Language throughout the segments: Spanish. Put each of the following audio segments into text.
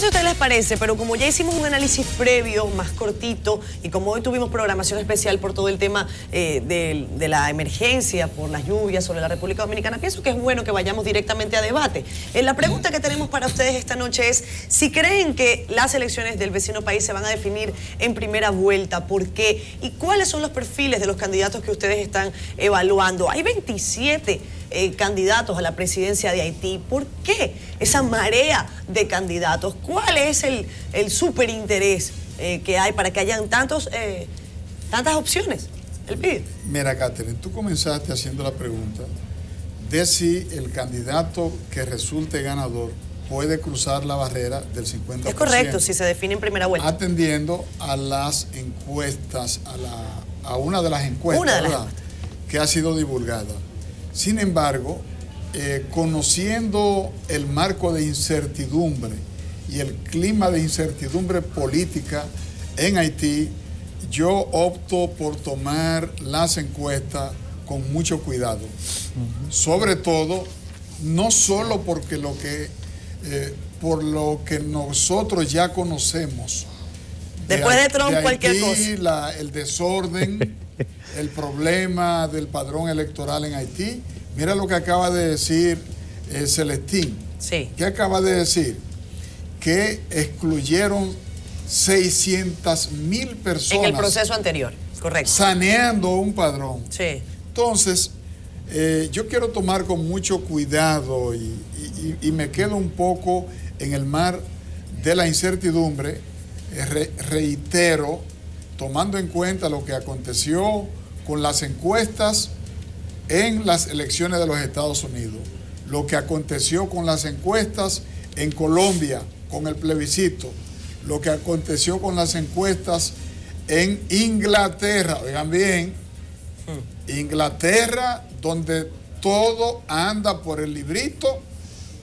si a ustedes les parece, pero como ya hicimos un análisis previo, más cortito, y como hoy tuvimos programación especial por todo el tema de la emergencia, por las lluvias sobre la República Dominicana, pienso que es bueno que vayamos directamente a debate. La pregunta que tenemos para ustedes esta noche es si creen que las elecciones del vecino país se van a definir en primera vuelta, ¿por qué? ¿Y cuáles son los perfiles de los candidatos que ustedes están evaluando? Hay 27 candidatos a la presidencia de Haití. ¿Por qué esa marea de candidatos? ¿Cuál es el superinterés que hay para que hayan tantas opciones? El PIB. Mira, Catherine, tú comenzaste haciendo la pregunta de si el candidato que resulte ganador puede cruzar la barrera del 50%. Es correcto, si se define en primera vuelta. Atendiendo a las encuestas, a una de las encuestas, ¿verdad?, que ha sido divulgada. Sin embargo, conociendo el marco de incertidumbre y el clima de incertidumbre política en Haití, yo opto por tomar las encuestas con mucho cuidado. Sobre todo, no solo porque por lo que nosotros ya conocemos. Después de Trump, Haití, cualquier cosa. El desorden, el problema del padrón electoral en Haití. Mira lo que acaba de decir Celestín. Sí. ¿Qué acaba de decir? Que excluyeron 600,000 personas. En el proceso anterior, correcto. Saneando un padrón. Sí. Entonces, yo quiero tomar con mucho cuidado y me quedo un poco en el mar de la incertidumbre. Reitero, tomando en cuenta lo que aconteció con las encuestas en las elecciones de los Estados Unidos, lo que aconteció con las encuestas en Colombia con el plebiscito, lo que aconteció con las encuestas en Inglaterra, oigan bien, Inglaterra, donde todo anda por el librito,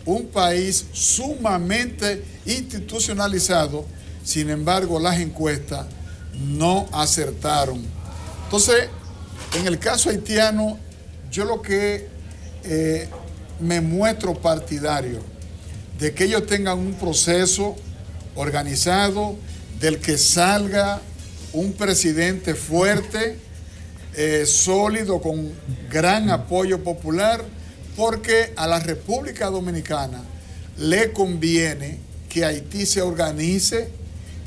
un país sumamente institucionalizado. Sin embargo, las encuestas no acertaron. Entonces, en el caso haitiano, yo lo que me muestro partidario de que ellos tengan un proceso organizado, del que salga un presidente fuerte, sólido, con gran apoyo popular, porque a la República Dominicana le conviene que Haití se organice,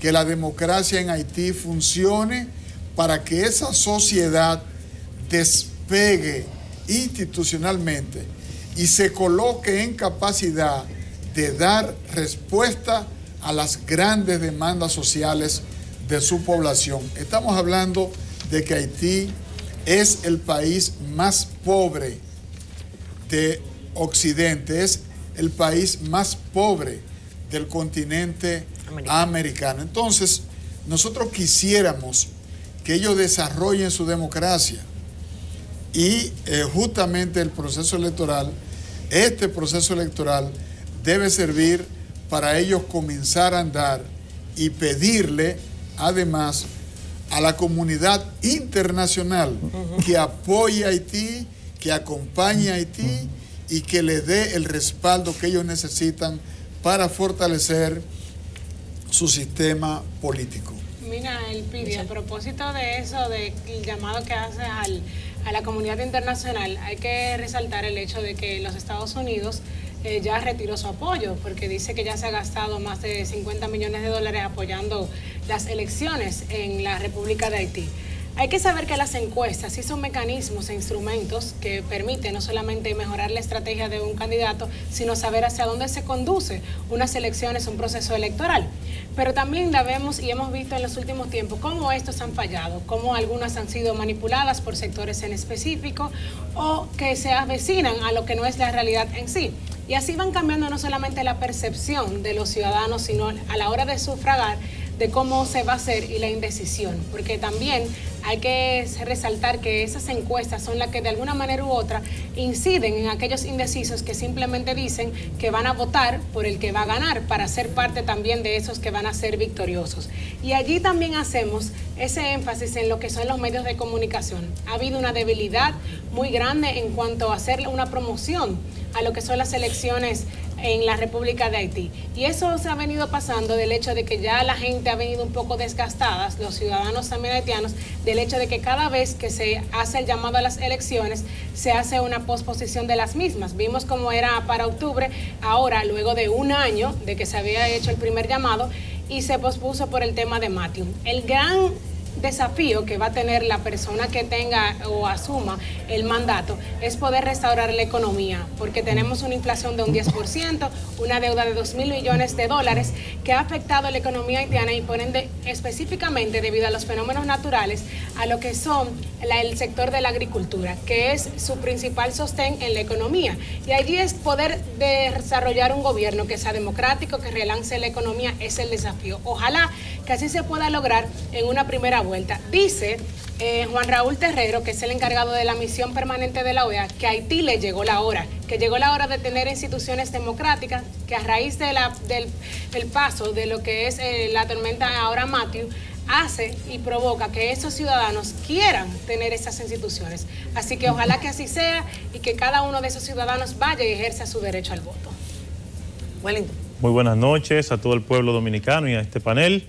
que la democracia en Haití funcione, para que esa sociedad despegue institucionalmente y se coloque en capacidad de dar respuesta a las grandes demandas sociales de su población. Estamos hablando de que Haití es el país más pobre de Occidente, es el país más pobre del continente americano. Entonces, nosotros quisiéramos que ellos desarrollen su democracia y justamente el proceso electoral, este proceso electoral debe servir para ellos comenzar a andar y pedirle además a la comunidad internacional que apoye a Haití, que acompañe a Haití y que le dé el respaldo que ellos necesitan para fortalecer su sistema político. Mira, Elpidia, a propósito de eso, del llamado que hace a la comunidad internacional, hay que resaltar el hecho de que los Estados Unidos ya retiró su apoyo, porque dice que ya se ha gastado más de 50 millones de dólares apoyando las elecciones en la República de Haití. Hay que saber que las encuestas sí son mecanismos e instrumentos que permiten no solamente mejorar la estrategia de un candidato, sino saber hacia dónde se conduce unas elecciones, un proceso electoral. Pero también la vemos y hemos visto en los últimos tiempos cómo estos han fallado, cómo algunas han sido manipuladas por sectores en específico o que se avecinan a lo que no es la realidad en sí. Y así van cambiando no solamente la percepción de los ciudadanos, sino a la hora de sufragar de cómo se va a hacer y la indecisión, porque también hay que resaltar que esas encuestas son las que de alguna manera u otra inciden en aquellos indecisos que simplemente dicen que van a votar por el que va a ganar para ser parte también de esos que van a ser victoriosos. Y allí también hacemos ese énfasis en lo que son los medios de comunicación. Ha habido una debilidad muy grande en cuanto a hacer una promoción a lo que son las elecciones en la República de Haití. Y eso se ha venido pasando del hecho de que ya la gente ha venido un poco desgastada, los ciudadanos también haitianos, del hecho de que cada vez que se hace el llamado a las elecciones, se hace una posposición de las mismas. Vimos cómo era para octubre, ahora luego de un año de que se había hecho el primer llamado, y se pospuso por el tema de Matthew. El gran desafío que va a tener la persona que tenga o asuma el mandato es poder restaurar la economía, porque tenemos una inflación de un 10%, una deuda de 2.000 millones de dólares que ha afectado a la economía haitiana y por ende específicamente debido a los fenómenos naturales a lo que son el sector de la agricultura, que es su principal sostén en la economía. Y allí es poder desarrollar un gobierno que sea democrático, que relance la economía, es el desafío. Ojalá que así se pueda lograr en una primera vuelta. Dice Juan Raúl Terrero, que es el encargado de la misión permanente de la OEA, que a Haití le llegó la hora, que llegó la hora de tener instituciones democráticas, que a raíz de del paso de lo que es la tormenta ahora Matthew, hace y provoca que esos ciudadanos quieran tener esas instituciones. Así que ojalá que así sea y que cada uno de esos ciudadanos vaya y ejerza su derecho al voto. Wellington. Muy buenas noches a todo el pueblo dominicano y a este panel.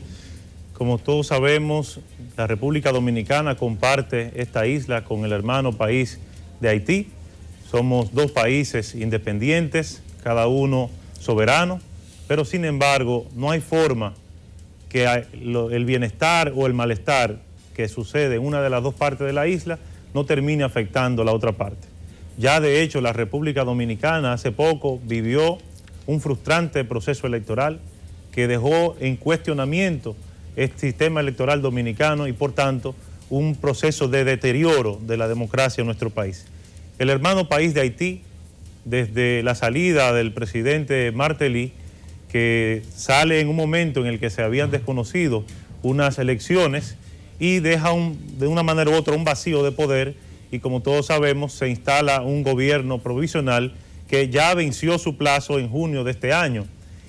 Como todos sabemos, la República Dominicana comparte esta isla con el hermano país de Haití. Somos dos países independientes, cada uno soberano, pero sin embargo no hay forma que el bienestar o el malestar que sucede en una de las dos partes de la isla no termine afectando a la otra parte. Ya de hecho la República Dominicana hace poco vivió un frustrante proceso electoral que dejó en cuestionamiento este sistema electoral dominicano y por tanto un proceso de deterioro de la democracia en nuestro país. El hermano país de Haití, desde la salida del presidente Martelly, que sale en un momento en el que se habían desconocido unas elecciones y deja de una manera u otra un vacío de poder, y como todos sabemos se instala un gobierno provisional que ya venció su plazo en junio de este año,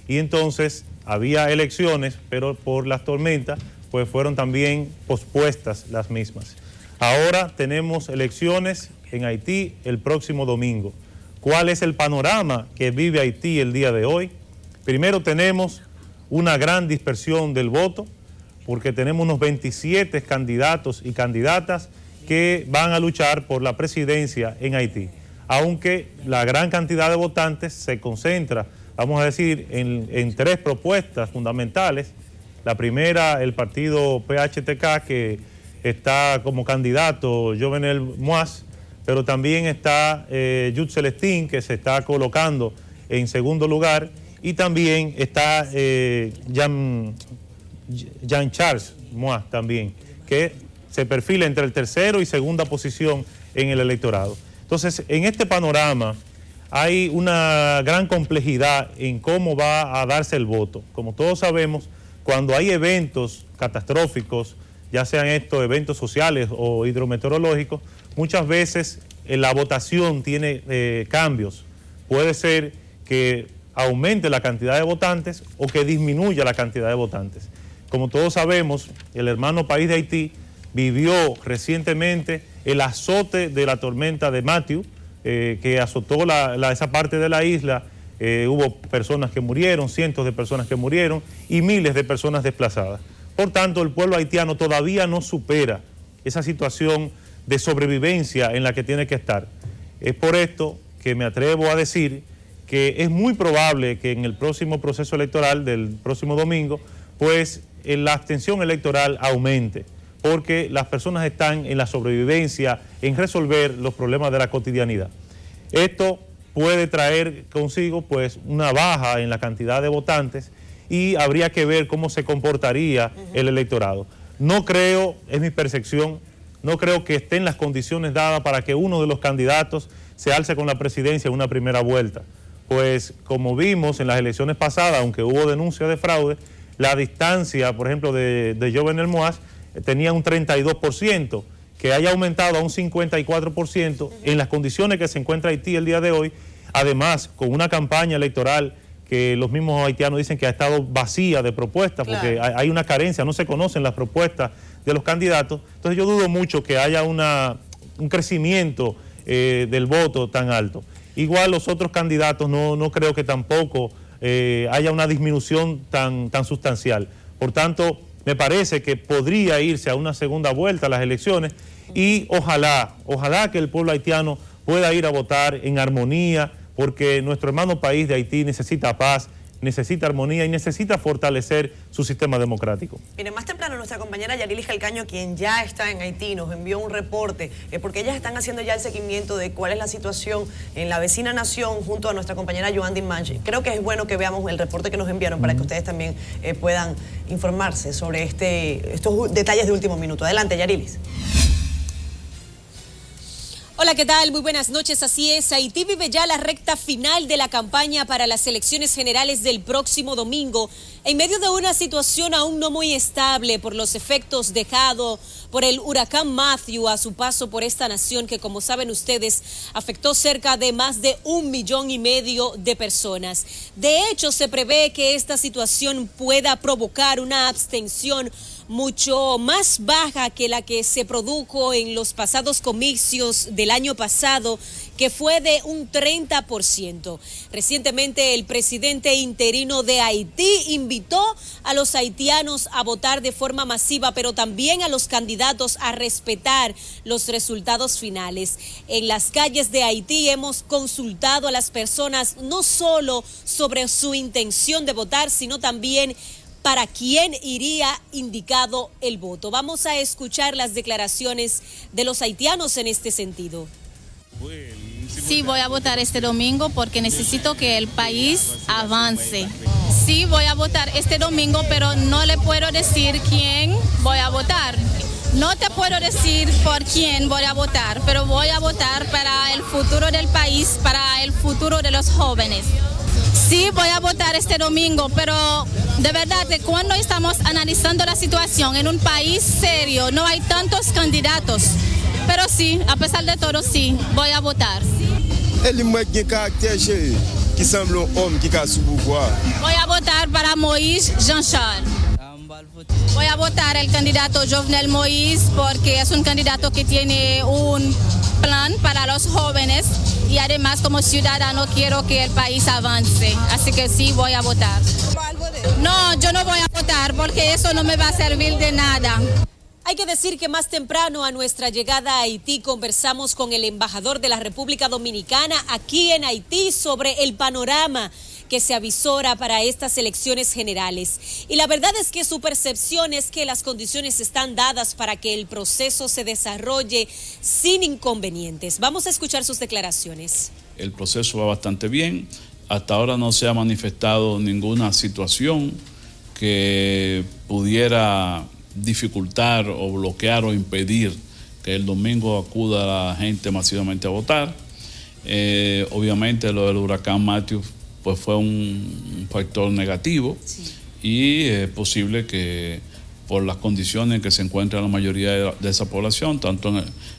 y entonces había elecciones, pero por las tormentas pues fueron también pospuestas las mismas. Ahora tenemos elecciones en Haití el próximo domingo. ¿Cuál es el panorama que vive Haití el día de hoy? Primero tenemos una gran dispersión del voto, porque tenemos unos 27 candidatos y candidatas que van a luchar por la presidencia en Haití, aunque la gran cantidad de votantes se concentra, vamos a decir, en tres propuestas fundamentales. La primera, el partido PHTK, que está como candidato Jovenel Moïse, pero también está Jude Celestín, que se está colocando en segundo lugar, y también está Jean-Charles Moïse también, que se perfila entre el tercero y segunda posición en el electorado. Entonces, en este panorama hay una gran complejidad en cómo va a darse el voto. Como todos sabemos, cuando hay eventos catastróficos, ya sean estos eventos sociales o hidrometeorológicos, muchas veces la votación tiene cambios. Puede ser que aumente la cantidad de votantes o que disminuya la cantidad de votantes. Como todos sabemos, el hermano país de Haití vivió recientemente el azote de la tormenta de Matthew, que azotó esa parte de la isla. Hubo personas que murieron, cientos de personas que murieron y miles de personas desplazadas. Por tanto, el pueblo haitiano todavía no supera esa situación de sobrevivencia en la que tiene que estar. Es por esto que me atrevo a decir que es muy probable que en el próximo proceso electoral del próximo domingo, pues la abstención electoral aumente, porque las personas están en la sobrevivencia, en resolver los problemas de la cotidianidad. Esto puede traer consigo pues una baja en la cantidad de votantes y habría que ver cómo se comportaría el electorado. No creo, es mi percepción, no creo que estén las condiciones dadas para que uno de los candidatos se alce con la presidencia en una primera vuelta. Pues como vimos en las elecciones pasadas, aunque hubo denuncia de fraude, la distancia, por ejemplo, de Jovenel Moïse tenía un 32%, que haya aumentado a un 54% en las condiciones que se encuentra Haití el día de hoy, además con una campaña electoral que los mismos haitianos dicen que ha estado vacía de propuestas, porque hay una carencia, no se conocen las propuestas de los candidatos. Entonces yo dudo mucho que haya un crecimiento del voto tan alto. igual los otros candidatos no creo que tampoco haya una disminución tan sustancial. Por tanto, me parece que podría irse a una segunda vuelta a las elecciones y ojalá que el pueblo haitiano pueda ir a votar en armonía, porque nuestro hermano país de Haití necesita paz, necesita armonía y necesita fortalecer su sistema democrático. Mire, más temprano nuestra compañera Yarilis Calcaño, quien ya está en Haití, nos envió un reporte, porque ellas están haciendo ya el seguimiento de cuál es la situación en la vecina nación junto a nuestra compañera Joan Dimanche. Creo que es bueno que veamos el reporte que nos enviaron para que ustedes también puedan informarse sobre estos detalles de último minuto. Adelante, Yarilis. Hola, ¿qué tal? Muy buenas noches. Así es, Haití vive ya la recta final de la campaña para las elecciones generales del próximo domingo, en medio de una situación aún no muy estable por los efectos dejados por el huracán Matthew a su paso por esta nación que, como saben ustedes, afectó cerca de más de 1,5 millones de personas. De hecho, se prevé que esta situación pueda provocar una abstención mucho más baja que la que se produjo en los pasados comicios del año pasado, que fue de un 30%. Recientemente el presidente interino de Haití invitó a los haitianos a votar de forma masiva, pero también a los candidatos a respetar los resultados finales. En las calles de Haití hemos consultado a las personas no solo sobre su intención de votar, sino también para quién iría indicado el voto. Vamos a escuchar las declaraciones de los haitianos en este sentido. Sí, voy a votar este domingo porque necesito que el país avance. Sí, voy a votar este domingo, pero no le puedo decir quién voy a votar. No te puedo decir por quién voy a votar, pero voy a votar para el futuro del país, para el futuro de los jóvenes. Sí, voy a votar este domingo, pero de verdad que cuando estamos analizando la situación en un país serio, no hay tantos candidatos. Pero sí, a pesar de todo, sí, voy a votar. Voy a votar para Moïse Jean-Charles. Voy a votar el candidato Jovenel Moïse porque es un candidato que tiene un plan para los jóvenes y además como ciudadano quiero que el país avance. Así que sí, voy a votar. No, yo no voy a votar porque eso no me va a servir de nada. Hay que decir que más temprano a nuestra llegada a Haití conversamos con el embajador de la República Dominicana aquí en Haití sobre el panorama que se avisora para estas elecciones generales. Y la verdad es que su percepción es que las condiciones están dadas para que el proceso se desarrolle sin inconvenientes. Vamos a escuchar sus declaraciones. El proceso va bastante bien. Hasta ahora no se ha manifestado ninguna situación que pudiera dificultar o bloquear o impedir que el domingo acuda la gente masivamente a votar. Obviamente lo del huracán Matthew pues fue un factor negativo, sí. Y es posible que por las condiciones en que se encuentra la mayoría de esa población, tanto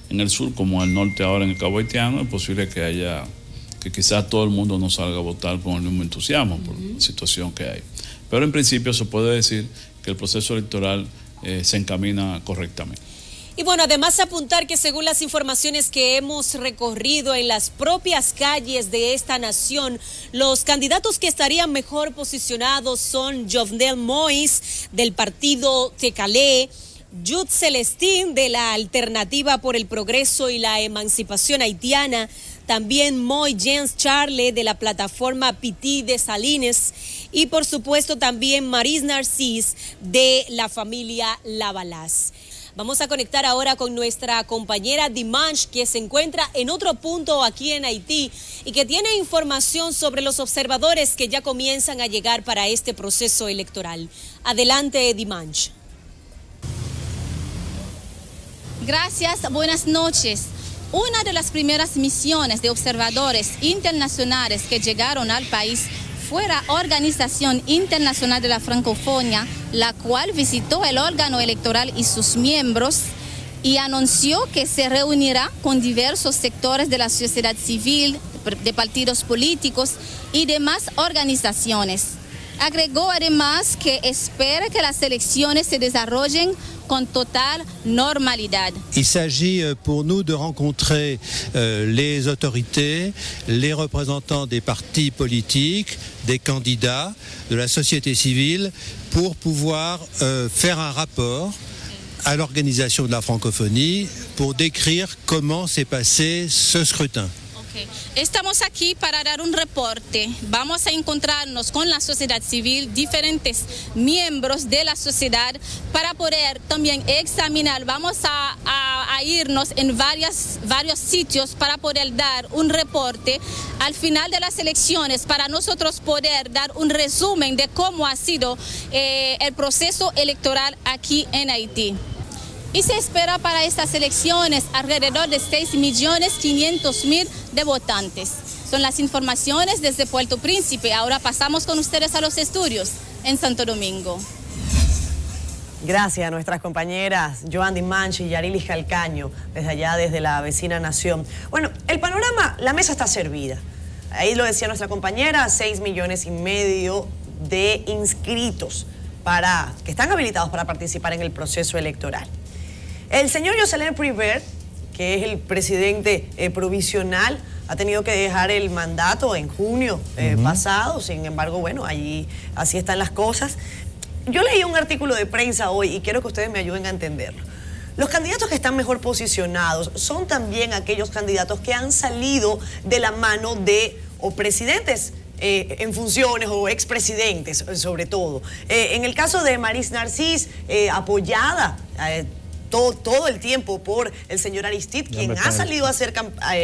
en el sur como en el norte ahora en el Cabo Haitiano, es posible que quizás todo el mundo no salga a votar con el mismo entusiasmo por la situación que hay. Pero en principio se puede decir que el proceso electoral se encamina correctamente. Y bueno, además apuntar que según las informaciones que hemos recorrido en las propias calles de esta nación, los candidatos que estarían mejor posicionados son Jovenel Moïse del partido Tecalé, Jude Celestín de la Alternativa por el Progreso y la Emancipación Haitiana, también Moïse Jean-Charles de la plataforma Petit de Salines y por supuesto también Maris Narcís de la familia Lavalas. Vamos a conectar ahora con nuestra compañera Dimanche, que se encuentra en otro punto aquí en Haití y que tiene información sobre los observadores que ya comienzan a llegar para este proceso electoral. Adelante, Dimanche. Gracias, buenas noches. Una de las primeras misiones de observadores internacionales que llegaron al país fue la Organización Internacional de la Francofonía, la cual visitó el órgano electoral y sus miembros y anunció que se reunirá con diversos sectores de la sociedad civil, de partidos políticos y demás organizaciones. Agregó además que espera que las elecciones se desarrollen con total normalidad. Il s'agit pour nous de rencontrer les autorités, les représentants des partis politiques, des candidats, de la société civile, pour pouvoir faire un rapport à l'organisation de la francophonie pour décrire comment s'est passé ce scrutin. Estamos aquí para dar un reporte. Vamos a encontrarnos con la sociedad civil, diferentes miembros de la sociedad, para poder también examinar. Vamos a irnos en varios sitios para poder dar un reporte al final de las elecciones, para nosotros poder dar un resumen de cómo ha sido el proceso electoral aquí en Haití. Y se espera para estas elecciones alrededor de 6.500.000 de votantes. Son las informaciones desde Puerto Príncipe. Ahora pasamos con ustedes a los estudios en Santo Domingo. Gracias a nuestras compañeras Joandy Manchi y Yarilis Calcaño, desde allá, desde la vecina nación. Bueno, el panorama, la mesa está servida. Ahí lo decía nuestra compañera, 6,5 millones de inscritos que están habilitados para participar en el proceso electoral. El señor Jocelyn Privert, que es el presidente provisional, ha tenido que dejar el mandato en junio pasado. Sin embargo, bueno, allí así están las cosas. Yo leí un artículo de prensa hoy y quiero que ustedes me ayuden a entenderlo. Los candidatos que están mejor posicionados son también aquellos candidatos que han salido de la mano de o presidentes en funciones o expresidentes, sobre todo. En el caso de Maris Narcís, apoyada todo el tiempo por el señor Aristide, quien ha salido a hacer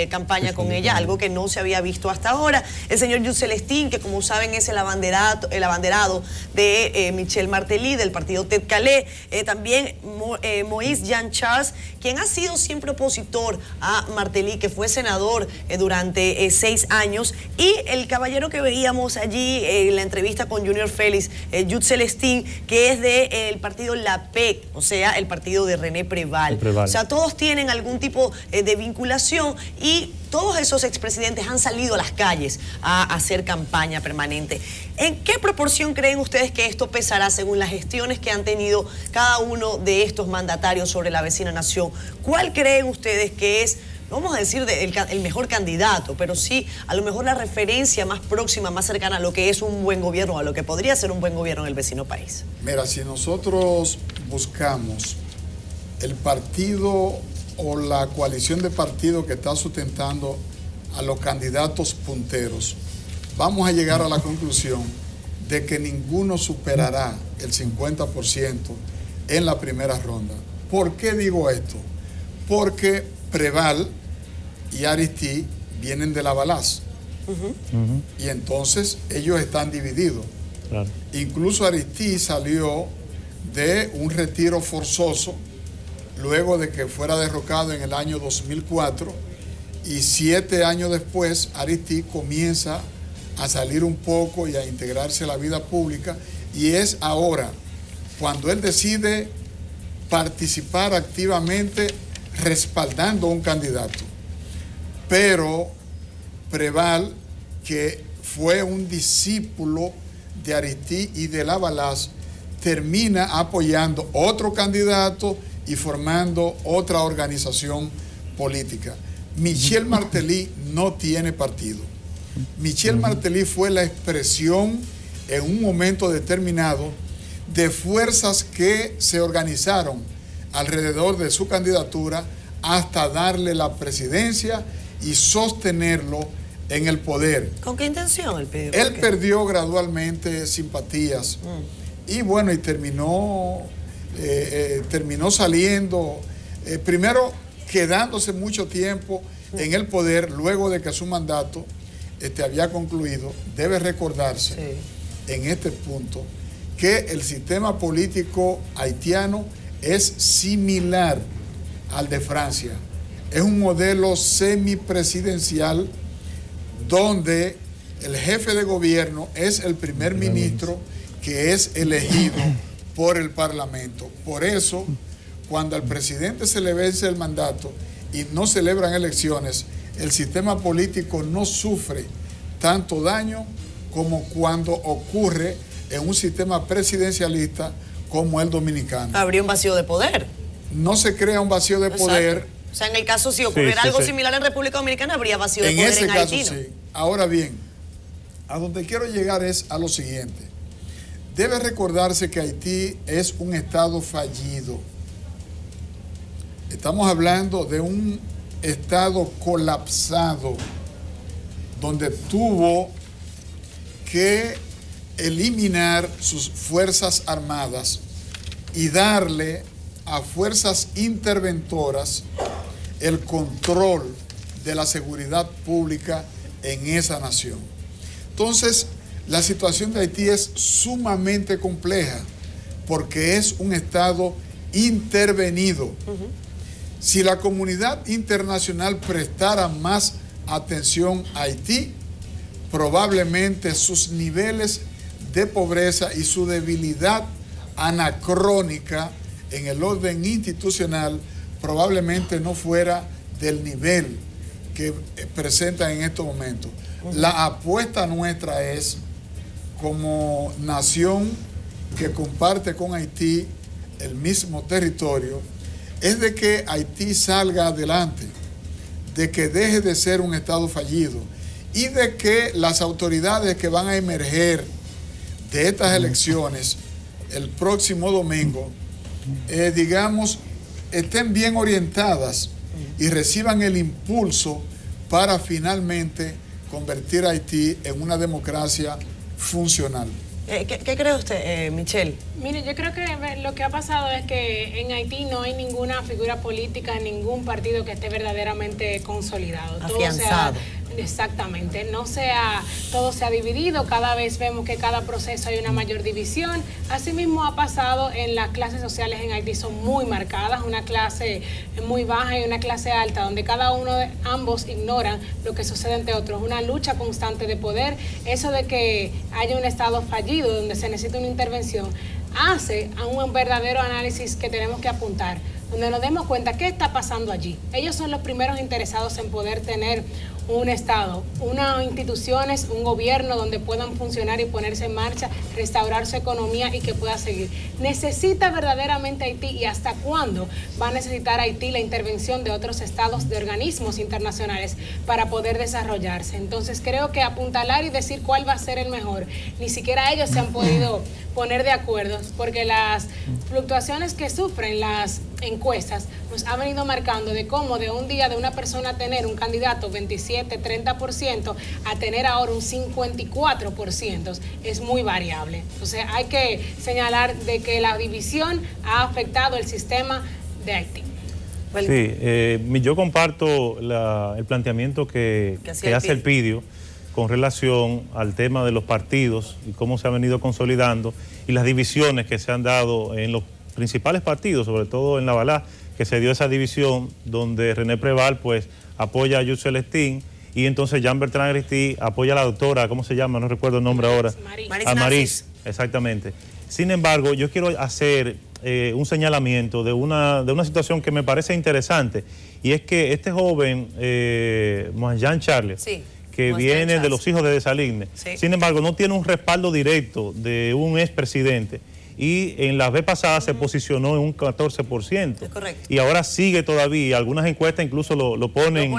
campaña con ella, algo que no se había visto hasta ahora. El señor Jules Celestin, que como saben es el abanderado de Michel Martelly, del partido Ted Calais. También Moïse Jean Charles, quien ha sido siempre opositor a Martelly, que fue senador durante 6 años. Y el caballero que veíamos allí en la entrevista con Junior Félix, Jules Celestin, que es del partido La PEC, o sea, el partido de René Preval. O sea, todos tienen algún tipo de vinculación y todos esos expresidentes han salido a las calles a hacer campaña permanente. ¿En qué proporción creen ustedes que esto pesará según las gestiones que han tenido cada uno de estos mandatarios sobre la vecina nación? ¿Cuál creen ustedes que es, no vamos a decir el mejor candidato, pero sí a lo mejor la referencia más próxima, más cercana a lo que es un buen gobierno, a lo que podría ser un buen gobierno en el vecino país? Mira, si nosotros buscamos el partido o la coalición de partidos que está sustentando a los candidatos punteros, vamos a llegar a la conclusión de que ninguno superará el 50% en la primera ronda. ¿Por qué digo esto? Porque Preval y Aristide vienen de la Balaz. Y entonces ellos están divididos. Claro. Incluso Aristide salió de un retiro forzoso luego de que fuera derrocado en el año 2004, y 7 años después Aristide comienza a salir un poco y a integrarse a la vida pública, y es ahora cuando él decide participar activamente respaldando a un candidato. Pero Preval, que fue un discípulo de Aristide y de la Balaz, termina apoyando otro candidato y formando otra organización política. Michel Martelly no tiene partido. Michel Martelly fue la expresión en un momento determinado de fuerzas que se organizaron alrededor de su candidatura hasta darle la presidencia y sostenerlo en el poder. ¿Con qué intención él perdió? Él perdió gradualmente simpatías y bueno, y terminó saliendo, primero quedándose mucho tiempo en el poder luego de que su mandato había concluido. Debe recordarse en este punto que el sistema político haitiano es similar al de Francia. Es un modelo semipresidencial donde el jefe de gobierno es el primer ministro, que es elegido por el Parlamento. Por eso, cuando al presidente se le vence el mandato y no celebran elecciones, el sistema político no sufre tanto daño como cuando ocurre en un sistema presidencialista como el dominicano. Habría un vacío de poder. No se crea un vacío de poder. Exacto. O sea, en el caso, si ocurriera algo similar en República Dominicana, habría vacío de poder ese en caso, Haití, ¿no? sí. Ahora bien, a donde quiero llegar es a lo siguiente. Debe recordarse que Haití es un estado fallido. Estamos hablando de un estado colapsado, donde tuvo que eliminar sus fuerzas armadas y darle a fuerzas interventoras el control de la seguridad pública en esa nación. Entonces, la situación de Haití es sumamente compleja porque es un estado intervenido. Si la comunidad internacional prestara más atención a Haití, probablemente sus niveles de pobreza y su debilidad anacrónica en el orden institucional probablemente no fuera del nivel que presenta en estos momentos. La apuesta nuestra es, como nación que comparte con Haití el mismo territorio, es de que Haití salga adelante, de que deje de ser un estado fallido y de que las autoridades que van a emerger de estas elecciones el próximo domingo, digamos, estén bien orientadas y reciban el impulso para finalmente convertir a Haití en una democracia funcional. ¿Qué cree usted, Michelle? Mire, yo creo que lo que ha pasado es que en Haití no hay ninguna figura política, ningún partido que esté verdaderamente consolidado. Afianzado. Exactamente, todo se ha dividido, cada vez vemos que cada proceso hay una mayor división. Asimismo ha pasado en las clases sociales en Haití, son muy marcadas, una clase muy baja y una clase alta, donde cada uno de ambos ignoran lo que sucede entre otros, una lucha constante de poder. Eso de que haya un estado fallido donde se necesita una intervención hace a un verdadero análisis que tenemos que apuntar, donde nos demos cuenta qué está pasando allí. Ellos son los primeros interesados en poder tener un Estado, unas instituciones, un gobierno donde puedan funcionar y ponerse en marcha, restaurar su economía y que pueda seguir. ¿Necesita verdaderamente Haití y hasta cuándo va a necesitar Haití la intervención de otros estados, de organismos internacionales para poder desarrollarse? Entonces creo que apuntalar y decir cuál va a ser el mejor, ni siquiera ellos se han podido poner de acuerdo, porque las fluctuaciones que sufren las encuestas nos ha venido marcando de cómo de un día de una persona tener un candidato 27, 30% a tener ahora un 54% es muy variable. Entonces hay que señalar de que la división ha afectado el sistema de Haití. Sí, yo comparto el planteamiento que hace el PIDIO con relación al tema de los partidos y cómo se ha venido consolidando y las divisiones que se han dado en los principales partidos, sobre todo en la Balá, que se dio esa división donde René Preval pues apoya a Yus Celestín y entonces Jean Bertrand Aristide apoya a la doctora, ¿cómo se llama? No recuerdo el nombre ahora. A Maris, exactamente. Sin embargo, yo quiero hacer un señalamiento de una situación que me parece interesante y es que este joven, Jean Charles, sí, que viene de los hijos de Desaligne, sí, sin embargo no tiene un respaldo directo de un expresidente y en la vez pasada se posicionó en un 14%. Es correcto. Y ahora sigue todavía, algunas encuestas incluso lo ponen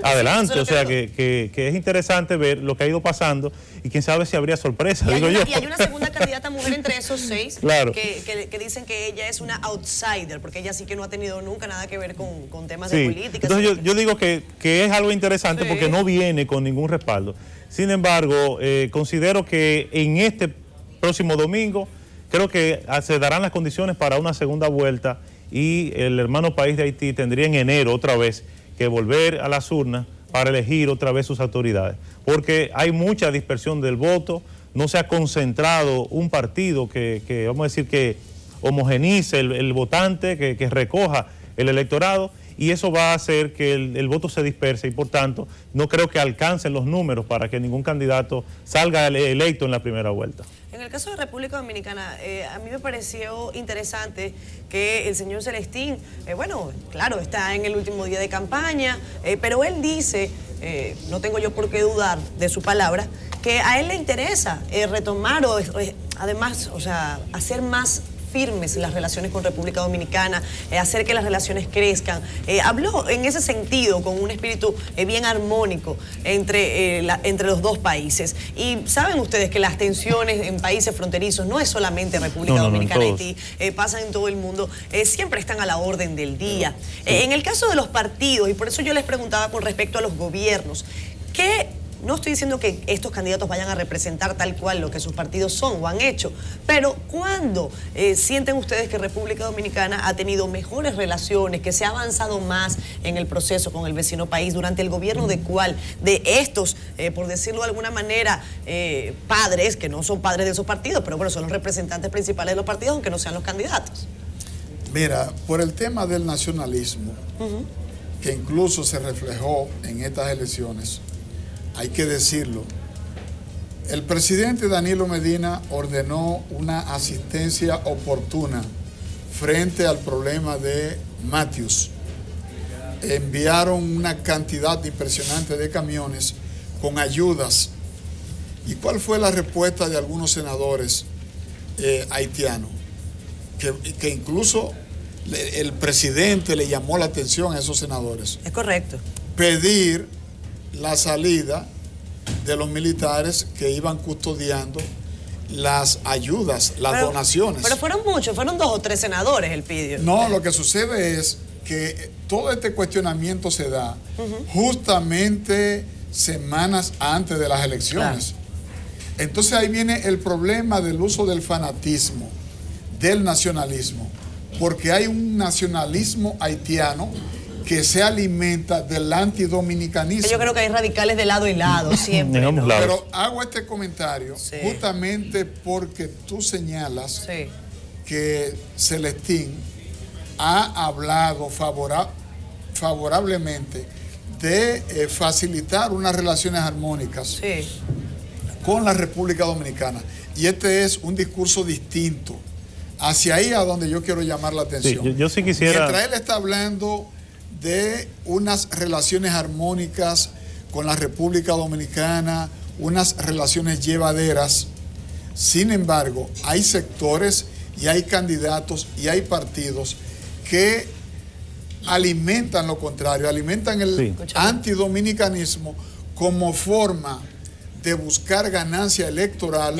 adelante, sí, o sea que es interesante ver lo que ha ido pasando y quién sabe si habría sorpresa, digo yo. Y hay una segunda candidata mujer entre esos 6, claro, que dicen que ella es una outsider, porque ella sí que no ha tenido nunca nada que ver con temas sí, de política. Entonces yo digo que es algo interesante, sí, porque no viene con ningún respaldo. Sin embargo, considero que en este próximo domingo creo que se darán las condiciones para una segunda vuelta y el hermano país de Haití tendría en enero otra vez que volver a las urnas para elegir otra vez sus autoridades. Porque hay mucha dispersión del voto, no se ha concentrado un partido que vamos a decir, que homogenice el votante, que recoja el electorado, y eso va a hacer que el voto se disperse y por tanto no creo que alcancen los números para que ningún candidato salga electo en la primera vuelta. En el caso de República Dominicana, a mí me pareció interesante que el señor Celestín, bueno, claro, está en el último día de campaña, pero él dice, no tengo yo por qué dudar de su palabra, que a él le interesa retomar o además, o sea, hacer más firmes las relaciones con República Dominicana, hacer que las relaciones crezcan. Habló en ese sentido con un espíritu bien armónico entre los dos países. Y saben ustedes que las tensiones en países fronterizos no es solamente República Dominicana, Haití, pasan en todo el mundo, siempre están a la orden del día. En el caso de los partidos, y por eso yo les preguntaba con respecto a los gobiernos, no estoy diciendo que estos candidatos vayan a representar tal cual lo que sus partidos son o han hecho, pero ¿cuándo sienten ustedes que República Dominicana ha tenido mejores relaciones, que se ha avanzado más en el proceso con el vecino país? ¿Durante el gobierno de cuál? De estos, por decirlo de alguna manera, padres, que no son padres de esos partidos, pero bueno, son los representantes principales de los partidos, aunque no sean los candidatos. Mira, por el tema del nacionalismo, que incluso se reflejó en estas elecciones, hay que decirlo, el presidente Danilo Medina ordenó una asistencia oportuna frente al problema de Matthews. Enviaron una cantidad impresionante de camiones con ayudas. ¿Y cuál fue la respuesta de algunos senadores haitianos? Que incluso el presidente le llamó la atención a esos senadores. Es correcto. Pedir la salida de los militares que iban custodiando las ayudas, las donaciones. Pero fueron muchos, fueron 2 o 3 senadores el pidió. No, lo que sucede es que todo este cuestionamiento se da justamente semanas antes de las elecciones. Claro. Entonces ahí viene el problema del uso del fanatismo, del nacionalismo, porque hay un nacionalismo haitiano que se alimenta del antidominicanismo. Yo creo que hay radicales de lado y lado siempre. ¿No? Pero hago este comentario justamente porque tú señalas que Celestín ha hablado favorablemente de facilitar unas relaciones armónicas con la República Dominicana. Y este es un discurso distinto. Hacia ahí a donde yo quiero llamar la atención. Sí, yo sí quisiera... Mientras él está hablando de unas relaciones armónicas con la República Dominicana, unas relaciones llevaderas. Sin embargo, hay sectores y hay candidatos y hay partidos que alimentan lo contrario, alimentan el antidominicanismo como forma de buscar ganancia electoral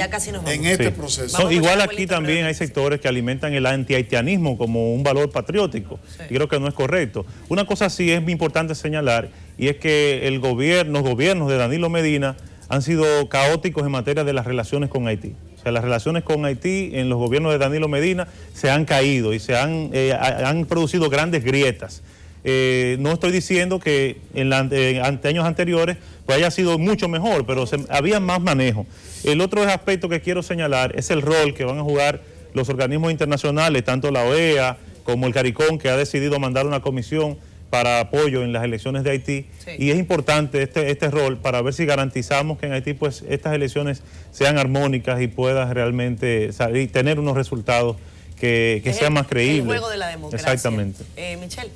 en este proceso. Igual aquí también hay sectores que alimentan el anti-haitianismo como un valor patriótico. Y creo que no es correcto. Una cosa sí es muy importante señalar, y es que los gobiernos de Danilo Medina han sido caóticos en materia de las relaciones con Haití. O sea, las relaciones con Haití en los gobiernos de Danilo Medina se han caído y han producido grandes grietas. No estoy diciendo que en años anteriores pues haya sido mucho mejor, pero había más manejo. El otro aspecto que quiero señalar es el rol que van a jugar los organismos internacionales, tanto la OEA como el CARICOM, que ha decidido mandar una comisión para apoyo en las elecciones de Haití. Y es importante este rol para ver si garantizamos que en Haití pues estas elecciones sean armónicas y puedan realmente tener unos resultados que sean más creíbles. El juego de la democracia. Exactamente. Michelle,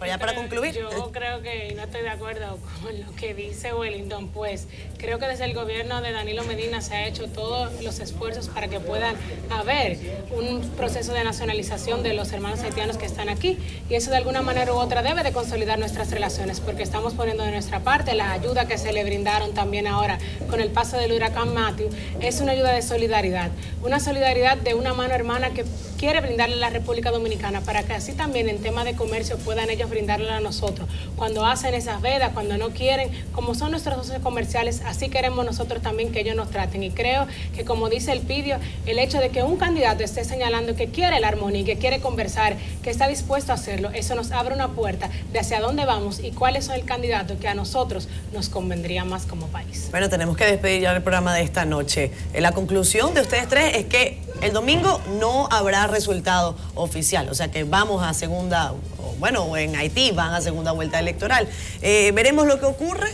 ya para concluir. Yo creo que, y no estoy de acuerdo con lo que dice Wellington, pues creo que desde el gobierno de Danilo Medina se ha hecho todos los esfuerzos para que puedan haber un proceso de nacionalización de los hermanos haitianos que están aquí, y eso de alguna manera u otra debe de consolidar nuestras relaciones, porque estamos poniendo de nuestra parte. La ayuda que se le brindaron también ahora con el paso del huracán Matthew es una ayuda de solidaridad, una solidaridad de una mano hermana que quiere brindarle a la República Dominicana, para que así también en tema de comercio puedan ellos brindarle a nosotros. Cuando hacen esas vedas, cuando no quieren, como son nuestros socios comerciales, así queremos nosotros también que ellos nos traten. Y creo que, como dice el Pidio, el hecho de que un candidato esté señalando que quiere la armonía y que quiere conversar, que está dispuesto a hacerlo, eso nos abre una puerta de hacia dónde vamos y cuáles son el candidato que a nosotros nos convendría más como país. Bueno, tenemos que despedir ya el programa de esta noche. La conclusión de ustedes tres es que el domingo no habrá resultado oficial, o sea que vamos a segunda, bueno, en Haití van a segunda vuelta electoral. Veremos lo que ocurre.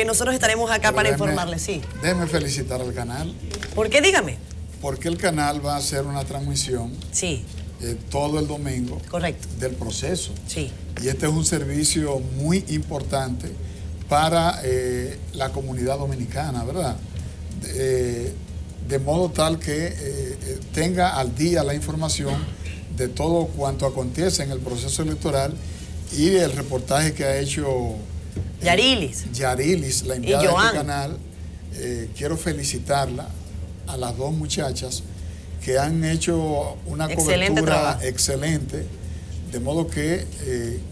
Nosotros estaremos acá para informarles. Sí. Déjeme felicitar al canal. ¿Por qué? Dígame. Porque el canal va a hacer una transmisión todo el domingo. Correcto. Del proceso. Sí. Y este es un servicio muy importante para la comunidad dominicana, ¿verdad? De modo tal que tenga al día la información de todo cuanto acontece en el proceso electoral y el reportaje que ha hecho Yarilis, la enviada de este canal. Quiero felicitarla a las dos muchachas que han hecho una cobertura excelente, de modo que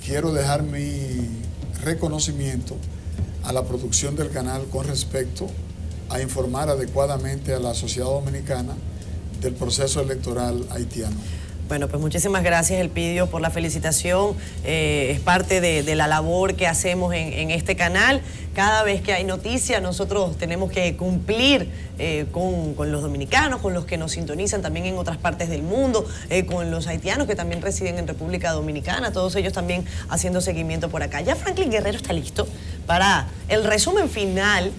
quiero dejar mi reconocimiento a la producción del canal con respecto a informar adecuadamente a la sociedad dominicana del proceso electoral haitiano. Bueno, pues muchísimas gracias, Elpidio, por la felicitación. Es parte de la labor que hacemos en este canal. Cada vez que hay noticias, nosotros tenemos que cumplir con los dominicanos, con los que nos sintonizan también en otras partes del mundo, con los haitianos que también residen en República Dominicana, todos ellos también haciendo seguimiento por acá. Ya Franklin Guerrero está listo para el resumen final